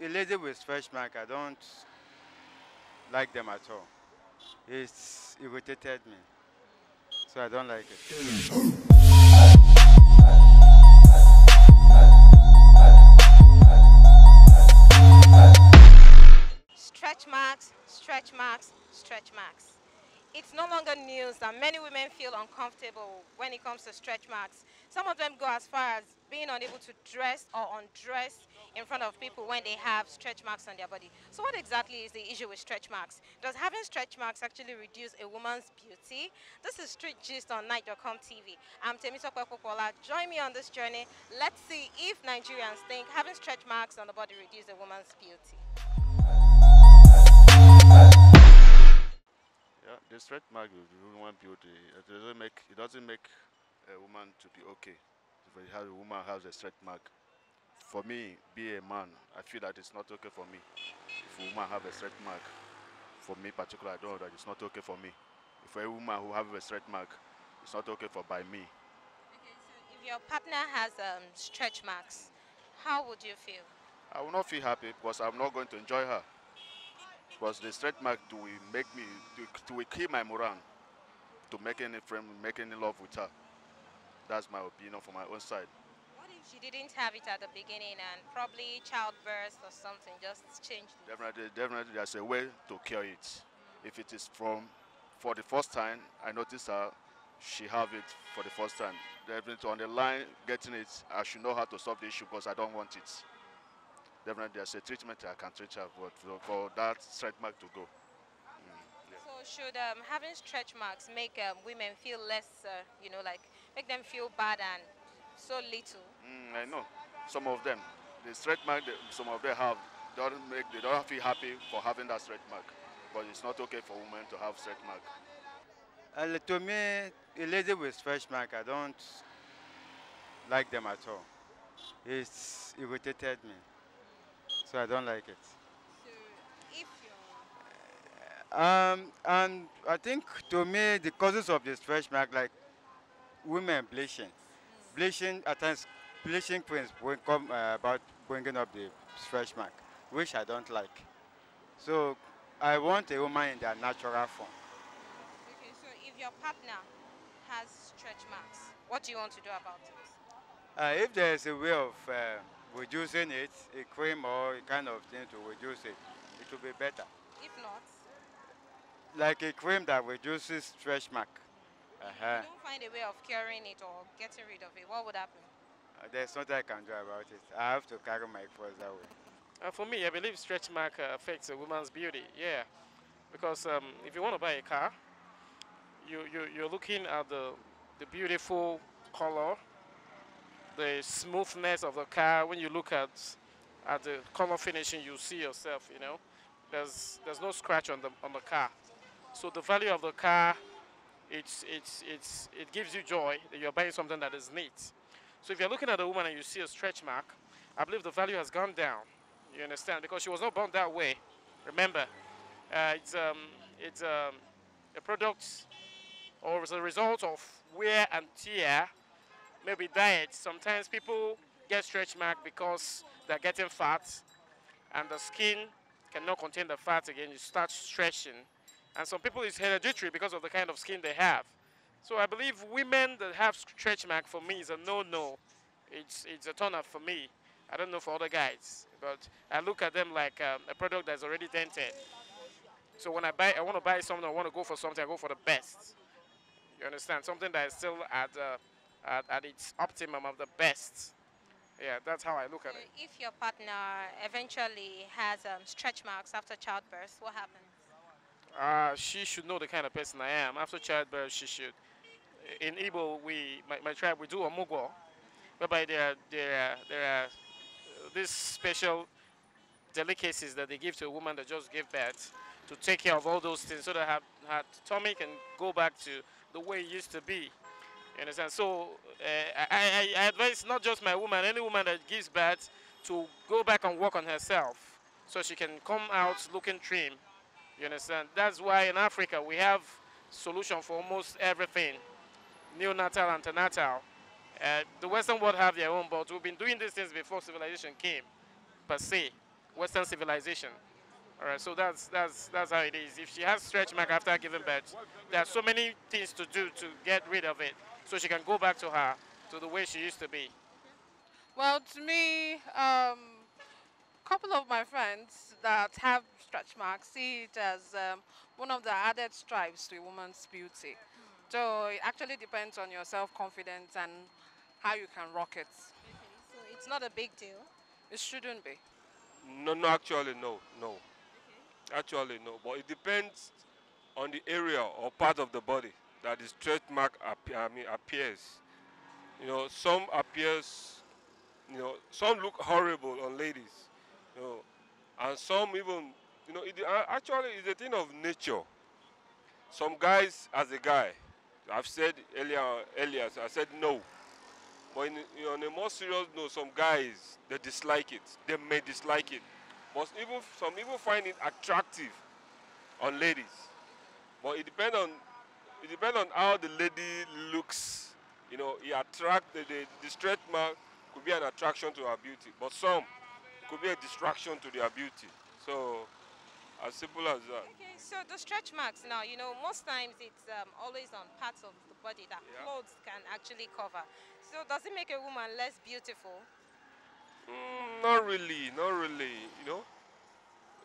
a lady with stretch mark, I don't like them at all. It's irritated me, so I don't like it. Stretch marks, stretch marks, stretch marks. It's no longer news that many women feel uncomfortable when it comes to stretch marks. Some of them go as far as being unable to dress or undress in front of people when they have stretch marks on their body. So what exactly is the issue with stretch marks? Does having stretch marks actually reduce a woman's beauty? This is Street Gist on Night.com TV. I'm Temisope Popola. Join me on this journey. Let's see if Nigerians think having stretch marks on the body reduces a woman's beauty. Yeah, the stretch mark is woman beauty. It doesn't make a woman to be okay. If a woman has a stretch mark, for me, be a man, I feel that it's not okay for me. If a woman have a stretch mark, for me particular, I don't know that it's not okay for me. If a woman who have a stretch mark, it's not okay for by me. Okay, so if your partner has stretch marks, how would you feel? I will not feel happy because I'm not going to enjoy her. Because the stretch mark will make me to will kill my moral to make any friend, make any love with her. That's my opinion from my own side. What if she didn't have it at the beginning and probably childbirth or something just changed it? Definitely, there's a way to cure it. If it is for the first time, I notice her, she have it for the first time. Definitely on the line, getting it, I should know how to solve the issue because I don't want it. Definitely, there's a treatment I can treat her for that stretch mark to go. Yeah. So should having stretch marks make women feel less, like make them feel bad and so little? I know some of them, the stretch mark, some of them have, they don't feel happy for having that stretch mark, but it's not okay for women to have stretch mark. And to me, a lady with stretch mark, I don't like them at all. It's irritated me, so I don't like it. So if you're And I think to me, the causes of the stretch mark, like women bleaching at times, bleaching creams will come about bringing up the stretch mark, which I don't like. So I want a woman in their natural form. okay, so if your partner has stretch marks, what do you want to do about it? If there is a way of reducing it, a cream or a kind of thing to reduce it, it will be better. If not, Like a cream that reduces stretch mark. if Uh-huh. you don't find a way of curing it or getting rid of it, what would happen? There's nothing I can do about it. I have to carry my cross that way. For me, I believe stretch mark affects a woman's beauty. Yeah, because if you want to buy a car, you're looking at the beautiful color, the smoothness of the car. When you look at the color finishing, you see yourself. There's no scratch on the car. So the value of the car, it gives you joy that you're buying something that is neat. So if you're looking at a woman and you see a stretch mark, I believe the value has gone down. You understand? Because she was not born that way. Remember, it's a product or as a result of wear and tear, maybe diet. Sometimes people get stretch mark because they're getting fat and the skin cannot contain the fat again. You start stretching. And some people it's hereditary because of the kind of skin they have. So I believe women that have stretch mark for me is a no-no. It's a turn off for me. I don't know for other guys, but I look at them like a product that's already dented. So when I want to buy something, I want to go for something, I go for the best. You understand? Something that is still at its optimum of the best. Yeah, that's how I look So at it. if your partner eventually has stretch marks after childbirth, what happens? She should know the kind of person I am. After childbirth, she should. In Igbo, my tribe, we do a mugo, whereby there are these special delicacies that they give to a woman that just gave birth to take care of all those things so that her tummy can go back to the way it used to be. You understand? So I advise not just my woman, any woman that gives birth to go back and work on herself so she can come out looking trim. You understand? That's why in Africa we have solution for almost everything, neonatal, antenatal. The Western world have their own, but we've been doing these things before civilization came, per se. Western civilization. All right, so that's how it is. If she has stretch mark after giving birth, there are so many things to do to get rid of it, so she can go back to the way she used to be. Well, to me, couple of my friends that have stretch marks see it as one of the added stripes to a woman's beauty. So it actually depends on your self-confidence and how you can rock it. So it's not a big deal. It shouldn't be. No, no, actually, no, no. Actually, no. But it depends on the area or part of the body that the stretch mark appears. Some appears, some look horrible on ladies, you know, and some even, actually it's a thing of nature. Some guys, as a guy, I've said earlier, so I said no. But on a more serious note, some guys, they dislike it. They may dislike it. But some even find it attractive on ladies. But it depends on how the lady looks. It attract the stretch mark could be an attraction to her beauty, but some could be a distraction to their beauty. So as simple as that. Okay, so the stretch marks now, most times it's always on parts of the body that Yeah. clothes can actually cover. So does it make a woman less beautiful? Not really, not really.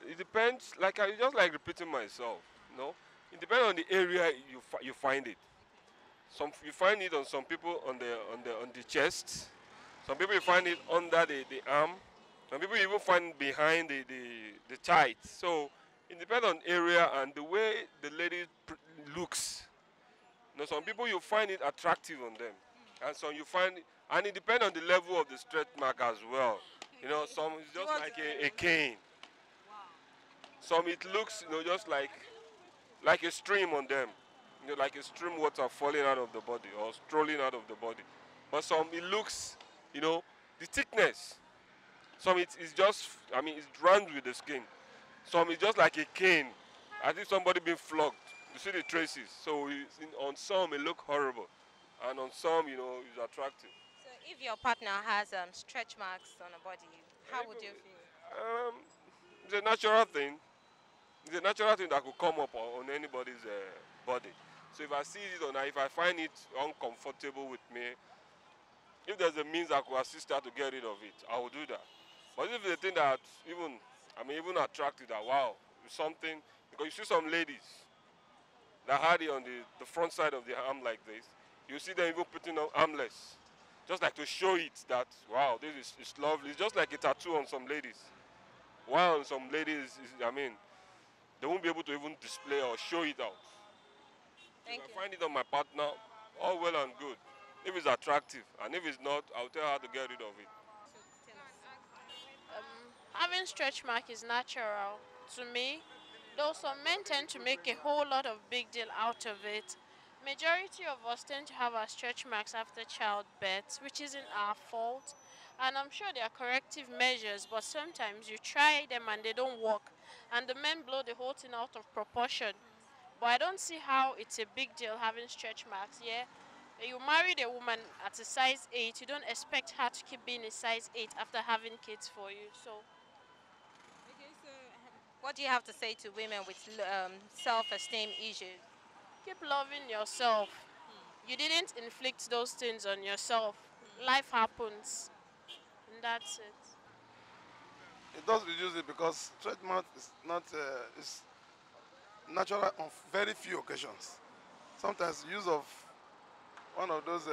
It depends. Like I just like repeating myself. It depends on the area you find it. Some you find it on some people on the chest. Some people you find it under the arm. Some people even find it behind the tights. So it depends on area and the way the lady looks. Some people you find it attractive on them, and some you find it, and it depends on the level of the stretch mark as well. Some is just like a cane. Some it looks, just like a stream on them, like a stream water falling out of the body or strolling out of the body. But some it looks, the thickness. Some it's just, it's round with the skin. Some it's just like a cane, as if somebody been flogged. You see the traces. So on some it look horrible, and on some, it's attractive. So if your partner has stretch marks on a body, how would you feel? Um, it's a natural thing. It's a natural thing that could come up on anybody's body. So if I see it or if I find it uncomfortable with me, if there's a means I could assist her to get rid of it, I will do that. But if it's a thing that even attracted that, wow, it's something, because you see some ladies that had it on the front side of the arm like this, you see them even putting on armless, just like to show it that, wow, this is lovely. It's just like a tattoo on some ladies. While on some ladies, they won't be able to even display or show it out. Thank If you. I find it on my partner, all well and good. If it's attractive, and if it's not, I'll tell her to get rid of it. Having stretch mark is natural to me, though some men tend to make a whole lot of big deal out of it. Majority of us tend to have our stretch marks after childbirth, which isn't our fault. And I'm sure there are corrective measures, but sometimes you try them and they don't work. And the men blow the whole thing out of proportion. But I don't see how it's a big deal having stretch marks. Yeah, you married a woman at a size 8, you don't expect her to keep being a size 8 after having kids for you. So Okay, so what do you have to say to women with self-esteem issues? keep loving yourself. You didn't inflict those things on yourself. Life happens, and that's it. It does reduce it because treatment is not is natural on very few occasions. Sometimes use of one of those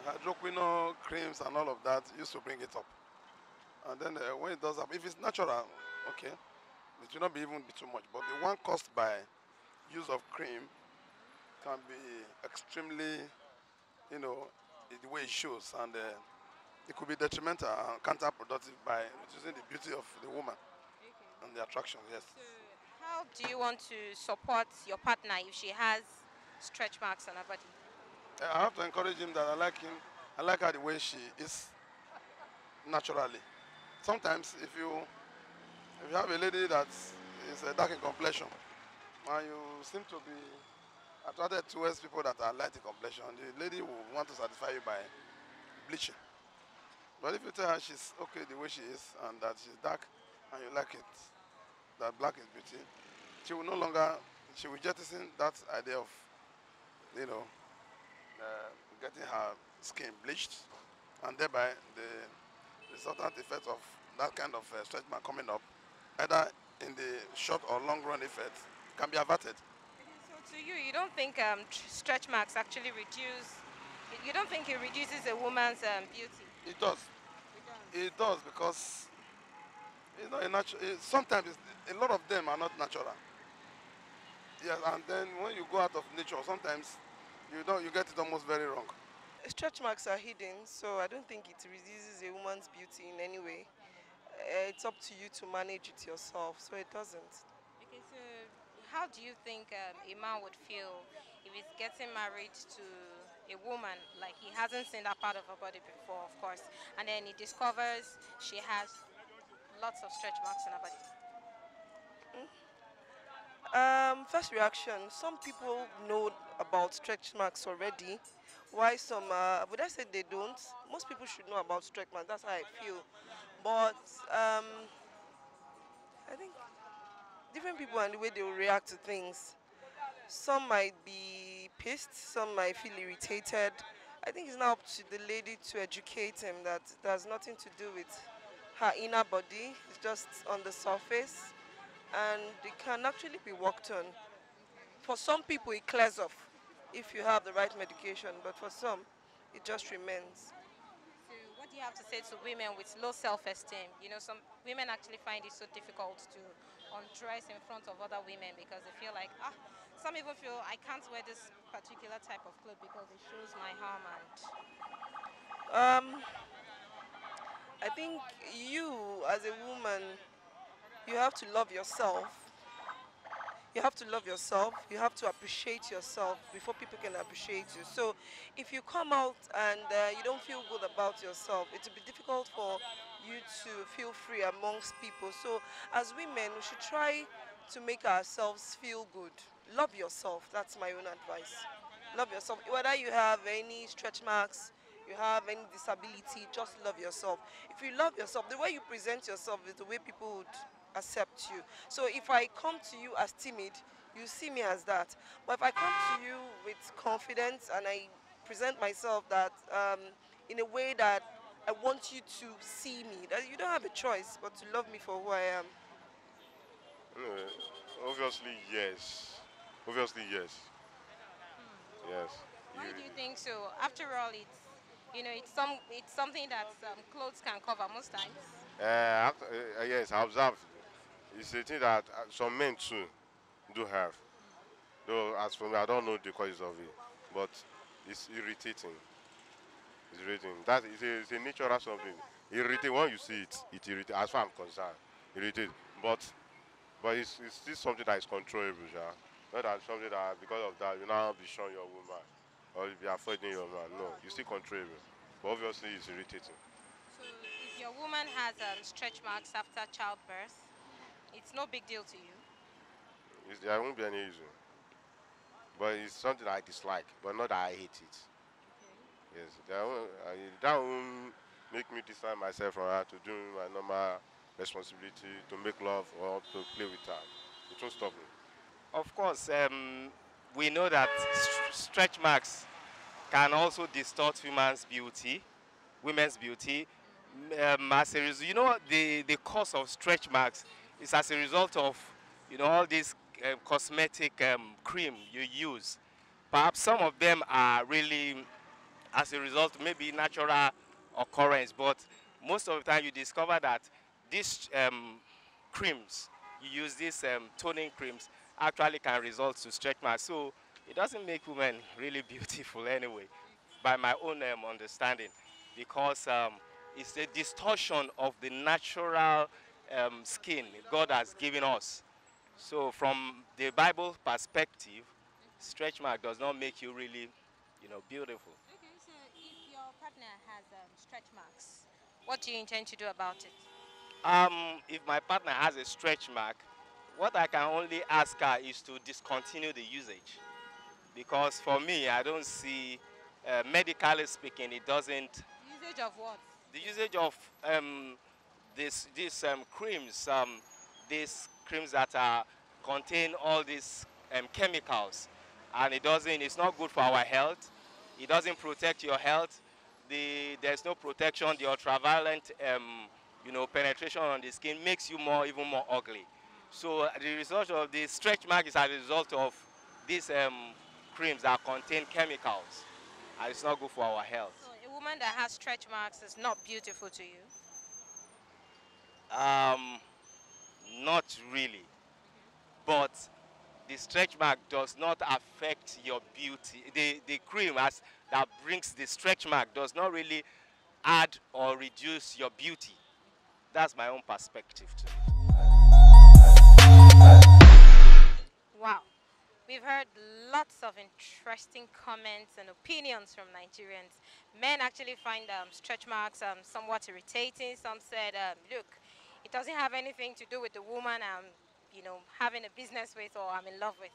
hydroquinone creams and all of that used to bring it up. And then when it does happen, if it's natural, okay, it will not be even be too much. But the one caused by use of cream can be extremely, the way it shows, and it could be detrimental and counterproductive by reducing the beauty of the woman and the attraction. Yes. So how do you want to support your partner if she has stretch marks on her body? I have to encourage him that I like him. I like her the way she is naturally. Sometimes if you have a lady that is dark in complexion and you seem to be attracted towards people that are light in complexion, the lady will want to satisfy you by bleaching. But if you tell her she's okay the way she is and that she's dark and you like it, that black is beauty, she will no longer, she will jettison that idea of, you know, getting her skin bleached, and thereby the resultant effect of that kind of stretch mark coming up, either in the short or long run effect, can be averted. So to you, you don't think stretch marks actually reduce? You don't think it reduces a woman's beauty? It does. It does because it's not a natural. Sometimes a lot of them are not natural. Yes, and then when you go out of nature, sometimes you get it almost very wrong. Stretch marks are hidden, so I don't think it reduces a woman's beauty in any way. It's up to you to manage it yourself, so it doesn't. Okay, so how do you think a man would feel if he's getting married to a woman, like he hasn't seen that part of her body before, of course, and then he discovers she has lots of stretch marks on her body? First reaction, some people know about stretch marks already. Why some, would I say they don't? Most people should know about stretch marks, that's how I feel. But I think different people and the way they will react to things. Some might be pissed, some might feel irritated. I think it's now up to the lady to educate him that it has nothing to do with her inner body, it's just on the surface, and it can actually be worked on. For some people, it clears off if you have the right medication, but for some, it just remains. So what do you have to say to women with low self-esteem? You know, some women actually find it so difficult to undress in front of other women because they feel like, some even feel I can't wear this particular type of clothes because it shows my arm and Um, I think you, as a woman, you have to love yourself. You have to love yourself. You have to appreciate yourself before people can appreciate you. So, if you come out and you don't feel good about yourself, it will be difficult for you to feel free amongst people. So, as women, we should try to make ourselves feel good. Love yourself. That's my own advice. Love yourself. Whether you have any stretch marks, you have any disability, just love yourself. If you love yourself, the way you present yourself is the way people would accept you. So if I come to you as timid, you see me as that. But if I come to you with confidence and I present myself that in a way that I want you to see me, that you don't have a choice but to love me for who I am. Anyway, obviously, yes. Obviously, yes. Yes. why do you think so? After all, it's something that clothes can cover most times. Yes, I observed. It's a thing that some men too do have. Though, as for me, I don't know the causes of it, but it's irritating. It's irritating. It's a natural something. Irritating when you see it. It irritates. As far as I'm concerned, irritating. But it's still something that is controllable, yeah. Not that something that because of that you now be showing your woman or you be avoiding your man. No, you still controllable. But obviously, it's irritating. So if your woman has stretch marks after childbirth, it's no big deal to you. There won't be any issue. But it's something I dislike, but not that I hate it. Yes, that won't make me distance myself from her to do my normal responsibility, to make love or to play with her. It won't stop me. Of course, we know that stretch marks can also distort women's beauty. As a result, the cause of stretch marks is as a result of, all these cosmetic cream you use. Perhaps some of them are really as a result, maybe natural occurrence, but most of the time you discover that these creams, you use these toning creams, actually can result to stretch marks. So it doesn't make women really beautiful anyway, by my own understanding, because it's a distortion of the natural skin God has given us. So from the Bible perspective, stretch mark does not make you really, beautiful. Okay, so if your partner has stretch marks, what do you intend to do about it? If my partner has a stretch mark, what I can only ask her is to discontinue the usage. Because for me, I don't see, medically speaking, it doesn't. Usage of what? The usage of creams, these creams that are contain all these chemicals, and it's not good for our health. It doesn't protect your health. There's no protection. The ultraviolet penetration on the skin makes you even more ugly. So the result of the stretch mark is as a result of these creams that contain chemicals, and it's not good for our health. So a woman that has stretch marks is not beautiful to you? Not really, but the stretch mark does not affect your beauty. The cream that brings the stretch mark does not really add or reduce your beauty. That's my own perspective to it. Wow. We've heard lots of interesting comments and opinions from Nigerians. Men actually find stretch marks somewhat irritating. Some said, look, it doesn't have anything to do with the woman I'm, having a business with or I'm in love with.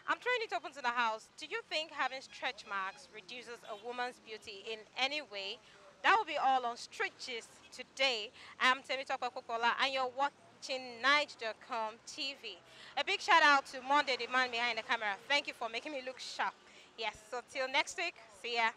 I'm throwing it open to the house. Do you think having stretch marks reduces a woman's beauty in any way? That will be all on Street Gist today. I'm Temitope Kokola and you're watching Nige.com TV. A big shout out to Monday, the man behind the camera. Thank you for making me look sharp. Yes, so till next week, see ya.